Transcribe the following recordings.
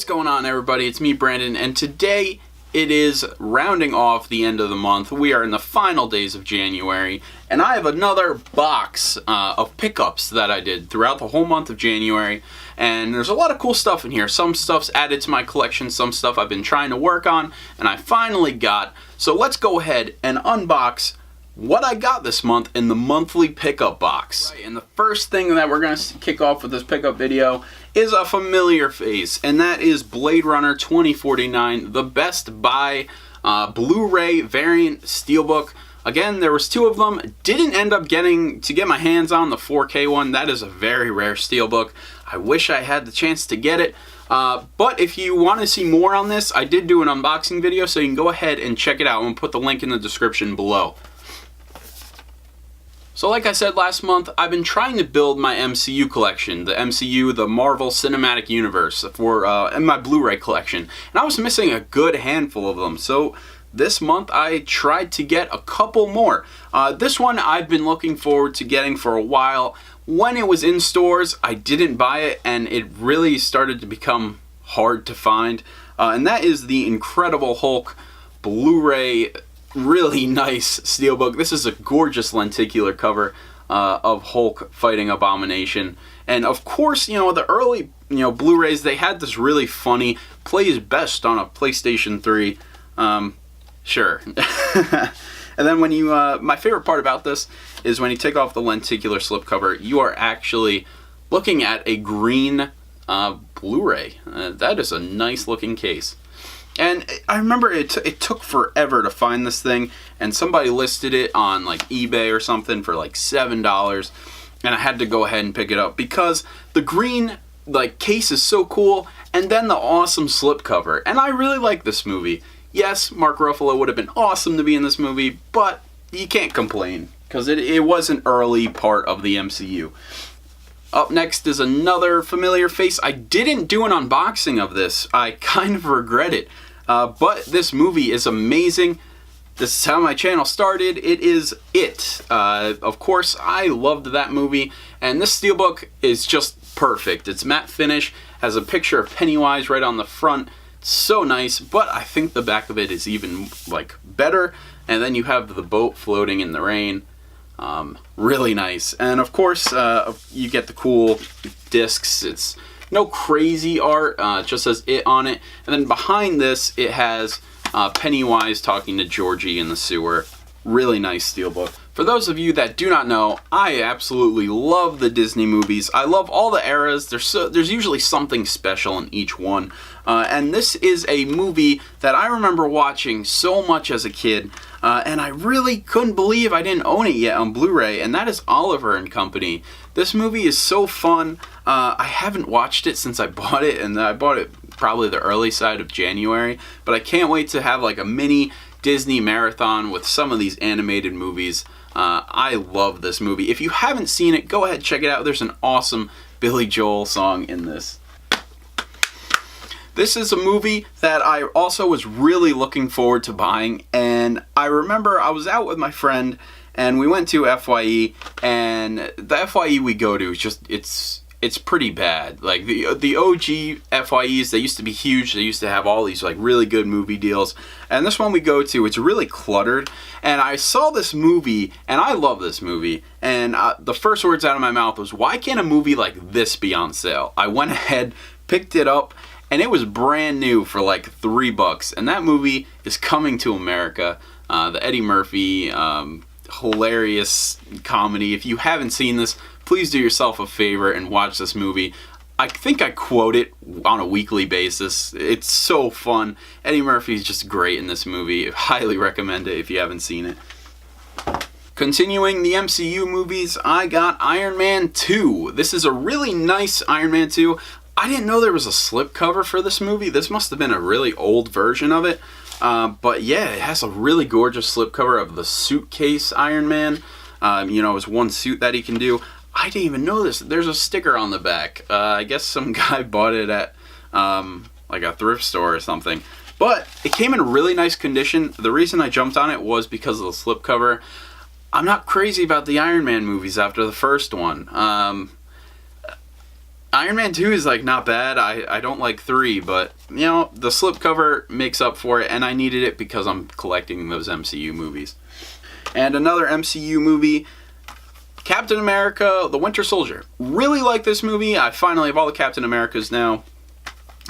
What's going on, everybody? It's me, Brandon, and today it is rounding off the end of the month. We are in the final days of January, and I have another box of pickups that I did throughout the whole month of January, and there's a lot of cool stuff in here. Some stuff's added to my collection, some stuff I've been trying to work on, and I finally got. So let's go ahead and unbox what I got this month in the monthly pickup box. Right, and the first thing that we're going to kick off with this pickup video is a familiar face, and that is Blade Runner 2049, the Best Buy Blu-ray variant steelbook. Again, there was two of them. Didn't end up getting to get my hands on the 4K one. That is a very rare steelbook. I wish I had the chance to get it. But if you want to see more on this, I did do an unboxing video, so you can go ahead and check it out. I'm going to put the link in the description below. So like I said last month, I've been trying to build my MCU collection, the MCU, the Marvel Cinematic Universe, in my Blu-ray collection. And I was missing a good handful of them. So this month I tried to get a couple more. This one I've been looking forward to getting for a while. When it was in stores, I didn't buy it, and it really started to become hard to find. And that is the Incredible Hulk Blu-ray. Really nice steelbook. This is a gorgeous lenticular cover of Hulk fighting Abomination. And of course, the early, Blu-rays, they had this really funny, plays best on a PlayStation 3. Sure. And then when you, my favorite part about this is when you take off the lenticular slipcover, you are actually looking at a green Blu-ray. That is a nice looking case. And I remember it took forever to find this thing, and somebody listed it on like eBay or something for like $7, and I had to go ahead and pick it up because the green case is so cool, and then the awesome slipcover. And I really like this movie. Yes, Mark Ruffalo would have been awesome to be in this movie, but you can't complain because it was an early part of the MCU. Up next is another familiar face. I didn't do an unboxing of this. I kind of regret it. But this movie is amazing. This is how my channel started. It is It. Of course, I loved that movie. And this steelbook is just perfect. It's matte finish, has a picture of Pennywise right on the front. So nice, but I think the back of it is even better. And then you have the boat floating in the rain. Really nice. And of course, you get the cool discs. It's no crazy art, it just says It on it. And then behind this, it has Pennywise talking to Georgie in the sewer. Really nice steelbook. For those of you that do not know, I absolutely love the Disney movies. I love all the eras. There's usually something special in each one. And this is a movie that I remember watching so much as a kid. And I really couldn't believe I didn't own it yet on Blu-ray, and that is Oliver and Company. This movie is so fun. I haven't watched it since I bought it, and I bought it probably the early side of January, but I can't wait to have a mini Disney marathon with some of these animated movies. I love this movie. If you haven't seen it, go ahead, check it out. There's an awesome Billy Joel song in this. This is a movie that I also was really looking forward to buying, and I remember I was out with my friend, and we went to FYE, and the FYE we go to is just, it's pretty bad. Like, the OG FYEs, they used to be huge. They used to have all these, really good movie deals, and this one we go to, it's really cluttered, and I saw this movie, and I love this movie, and the first words out of my mouth was, why can't a movie like this be on sale? I went ahead, picked it up, and it was brand new for $3, and that movie is Coming to America. The Eddie Murphy hilarious comedy. If you haven't seen this, please do yourself a favor and watch this movie. I think I quote it on a weekly basis. It's so fun. Eddie Murphy is just great in this movie. I highly recommend it if you haven't seen it. Continuing the MCU movies, I got Iron Man 2. This is a really nice Iron Man 2. I didn't know there was a slipcover for this movie. This must have been a really old version of it. But yeah, it has a really gorgeous slipcover of the suitcase Iron Man. It's one suit that he can do. I didn't even know this. There's a sticker on the back. I guess some guy bought it at a thrift store or something. But it came in really nice condition. The reason I jumped on it was because of the slipcover. I'm not crazy about the Iron Man movies after the first one. Iron Man 2 is like not bad. I don't like 3, but you know, the slipcover makes up for it, and I needed it because I'm collecting those MCU movies. And another MCU movie, Captain America, The Winter Soldier. Really like this movie. I finally have all the Captain Americas now.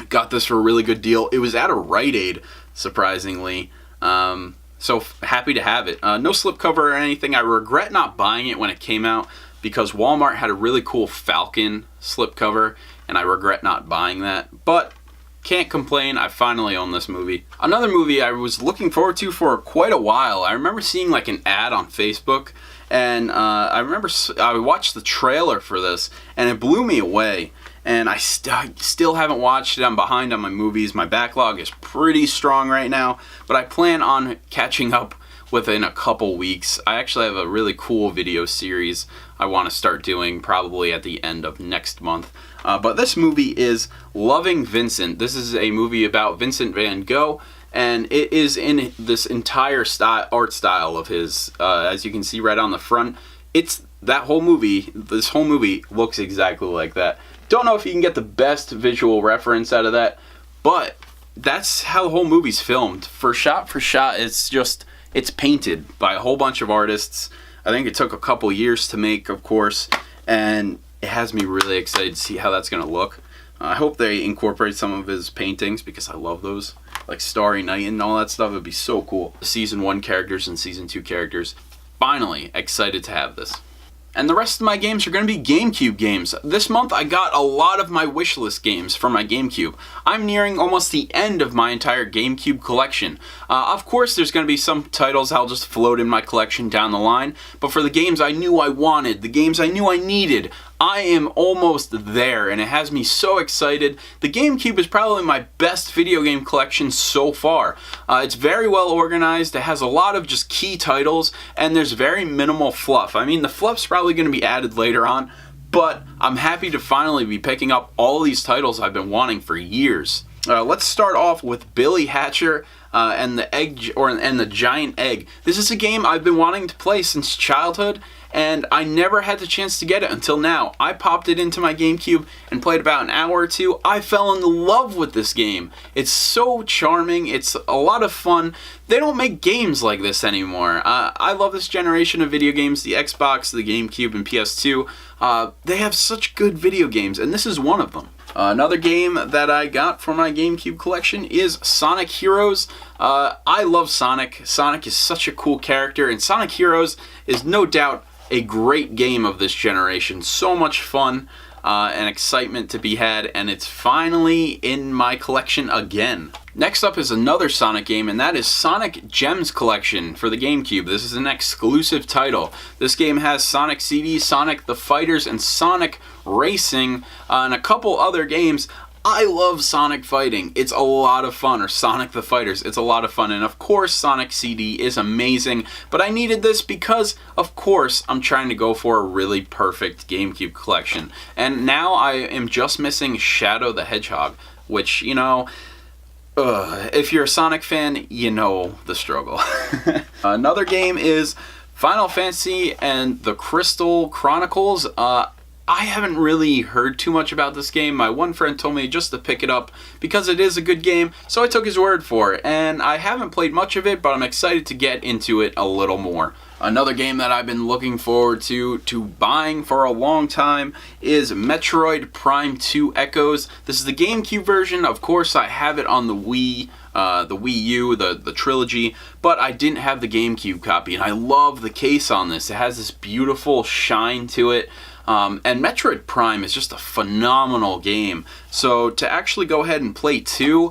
Got this for a really good deal. It was at a Rite Aid, surprisingly. So happy to have it. No slipcover or anything. I regret not buying it when it came out because Walmart had a really cool Falcon slipcover, and I regret not buying that. But can't complain, I finally own this movie. Another movie I was looking forward to for quite a while. I remember seeing like an ad on Facebook, and I remember I watched the trailer for this, and it blew me away. And I still haven't watched it. I'm behind on my movies. My backlog is pretty strong right now, but I plan on catching up within a couple weeks. I actually have a really cool video series I want to start doing probably at the end of next month. But this movie is Loving Vincent. This is a movie about Vincent van Gogh, and it is in this entire art style of his. As you can see right on the front, it's that whole movie. This whole movie looks exactly like that. Don't know if you can get the best visual reference out of that, but that's how the whole movie's filmed. For shot, it's painted by a whole bunch of artists. I think it took a couple years to make, of course, and it has me really excited to see how that's going to look. I hope they incorporate some of his paintings because I love those, like Starry Night and all that stuff. It would be so cool. Season 1 characters and Season 2 characters. Finally, excited to have this. And the rest of my games are going to be GameCube games. This month I got a lot of my wishlist games for my GameCube. I'm nearing almost the end of my entire GameCube collection. Of course there's going to be some titles I'll just float in my collection down the line, but for the games I knew I wanted, the games I knew I needed, I am almost there, and it has me so excited. The GameCube is probably my best video game collection so far. It's very well organized, it has a lot of just key titles, and there's very minimal fluff. I mean, the fluff's probably going to be added later on, but I'm happy to finally be picking up all these titles I've been wanting for years. Let's start off with Billy Hatcher and the Giant Egg. This is a game I've been wanting to play since childhood, and I never had the chance to get it until now. I popped it into my GameCube and played about an hour or two. I fell in love with this game. It's so charming. It's a lot of fun. They don't make games like this anymore. I love this generation of video games, the Xbox, the GameCube, and PS2. They have such good video games, and this is one of them. Another game that I got for my GameCube collection is Sonic Heroes. I love Sonic. Sonic is such a cool character, and Sonic Heroes is no doubt a great game of this generation. So much fun and excitement to be had, and it's finally in my collection again. Next up is another Sonic game, and that is Sonic Gems Collection for the GameCube. This is an exclusive title. This game has Sonic CD, Sonic the Fighters, and Sonic Racing, and a couple other games. I love Sonic Fighting. It's a lot of fun, or Sonic the Fighters. It's a lot of fun, and of course Sonic CD is amazing, but I needed this because, of course, I'm trying to go for a really perfect GameCube collection. And now I am just missing Shadow the Hedgehog, which, you know, if you're a Sonic fan, you know the struggle. Another game is Final Fantasy and the Crystal Chronicles. I haven't really heard too much about this game. My one friend told me just to pick it up because it is a good game, so I took his word for it. And I haven't played much of it, but I'm excited to get into it a little more. Another game that I've been looking forward to buying for a long time is Metroid Prime 2 Echoes. This is the GameCube version. Of course, I have it on the Wii U, the trilogy, but I didn't have the GameCube copy, and I love the case on this. It has this beautiful shine to it. And Metroid Prime is just a phenomenal game. So to actually go ahead and play 2,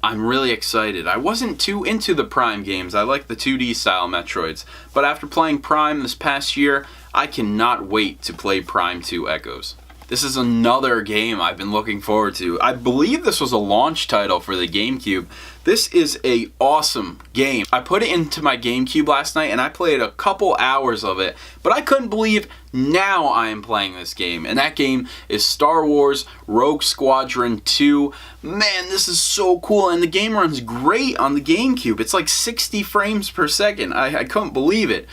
I'm really excited. I wasn't too into the Prime games. I like the 2D style Metroids. But after playing Prime this past year, I cannot wait to play Prime 2 Echoes. This is another game I've been looking forward to. I believe this was a launch title for the GameCube. This is an awesome game. I put it into my GameCube last night and I played a couple hours of it, but I couldn't believe now I am playing this game. And that game is Star Wars Rogue Squadron 2. Man, this is so cool, and the game runs great on the GameCube. It's like 60 frames per second. I couldn't believe it.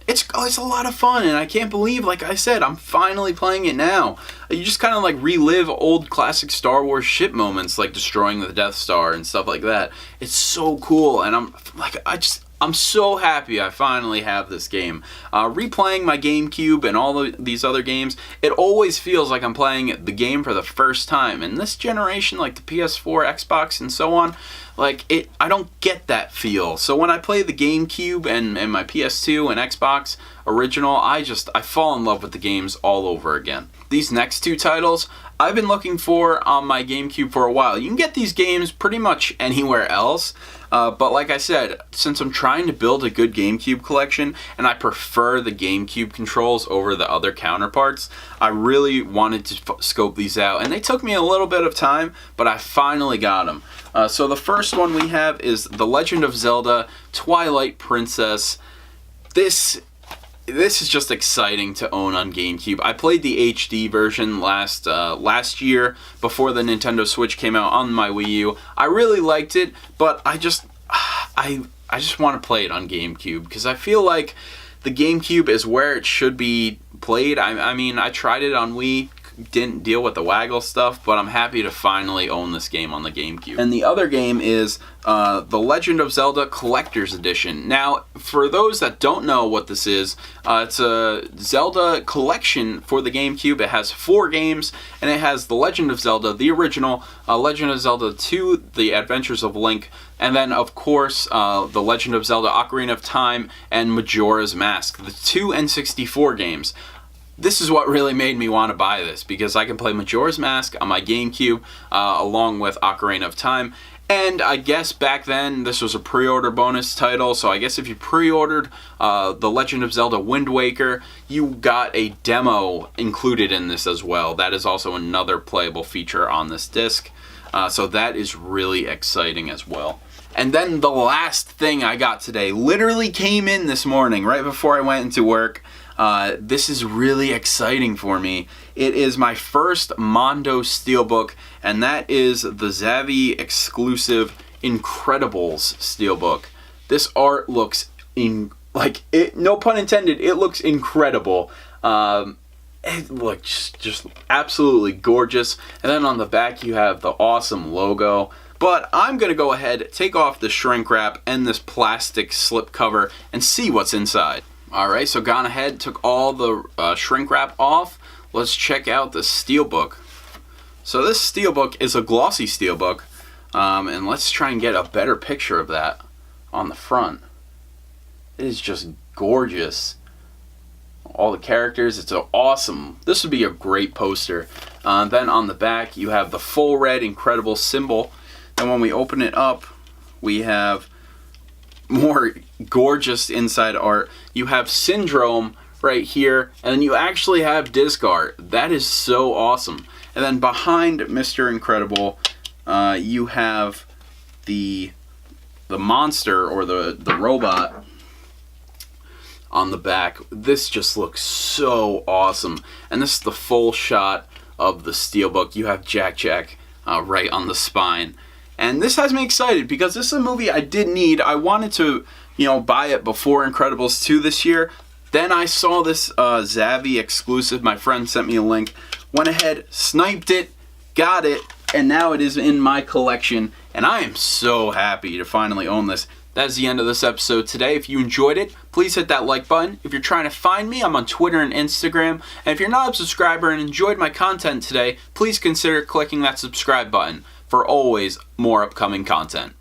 it's a lot of fun, and I can't believe, like I said, I'm finally playing it now. You just kind of like relive old classic Star Wars ship moments, like destroying the Death Star and stuff like that. It's so cool, and I'm so happy I finally have this game. Replaying my GameCube and all these other games, it always feels like I'm playing the game for the first time. And this generation, like the PS4, Xbox, and so on, I don't get that feel. So when I play the GameCube and my PS2 and Xbox original, I fall in love with the games all over again. These next two titles, I've been looking for on my GameCube for a while. You can get these games pretty much anywhere else. But like I said, since I'm trying to build a good GameCube collection, and I prefer the GameCube controls over the other counterparts, I really wanted to scope these out. And they took me a little bit of time, but I finally got them. So the first one we have is The Legend of Zelda Twilight Princess. This is just exciting to own on GameCube. I played the HD version last year before the Nintendo Switch came out on my Wii U. I really liked it, but I just want to play it on GameCube because I feel like the GameCube is where it should be played. I mean, I tried it on Wii, didn't deal with the waggle stuff, but I'm happy to finally own this game on the GameCube. And the other game is The Legend of Zelda Collector's Edition. Now, for those that don't know what this is, it's a Zelda collection for the GameCube. It has 4 games, and it has The Legend of Zelda, the original, Legend of Zelda 2, The Adventures of Link, and then, of course, The Legend of Zelda Ocarina of Time and Majora's Mask, the 2 N64 games. This is what really made me want to buy this, because I can play Majora's Mask on my GameCube along with Ocarina of Time. And I guess back then this was a pre-order bonus title, so I guess if you pre-ordered The Legend of Zelda Wind Waker, you got a demo included in this as well. That is also another playable feature on this disc, so that is really exciting as well. And then the last thing I got today literally came in this morning right before I went into work. This is really exciting for me. It is my first Mondo Steelbook, and that is the Zavvi exclusive Incredibles Steelbook. This art looks no pun intended, it looks incredible. It looks just absolutely gorgeous. And then on the back you have the awesome logo. But I'm going to go ahead, take off the shrink wrap and this plastic slip cover and see what's inside. Alright, so gone ahead, took all the shrink wrap off. Let's check out the steelbook. So this steelbook is a glossy steelbook, and let's try and get a better picture of that on the front. It is just gorgeous. All the characters, it's awesome. This would be a great poster. Then on the back, you have the full red Incredibles symbol. And when we open it up, we have more gorgeous inside art. You have Syndrome right here, and then you actually have disc art. That is so awesome. And then behind Mr. Incredible, you have the monster or the robot on the back. This just looks so awesome. And this is the full shot of the steelbook. You have Jack right on the spine. And this has me excited because this is a movie I did need. I wanted to, buy it before Incredibles 2 this year. Then I saw this Zavvi exclusive. My friend sent me a link. Went ahead, sniped it, got it, and now it is in my collection. And I am so happy to finally own this. That is the end of this episode today. If you enjoyed it, please hit that like button. If you're trying to find me, I'm on Twitter and Instagram. And if you're not a subscriber and enjoyed my content today, please consider clicking that subscribe button for always more upcoming content.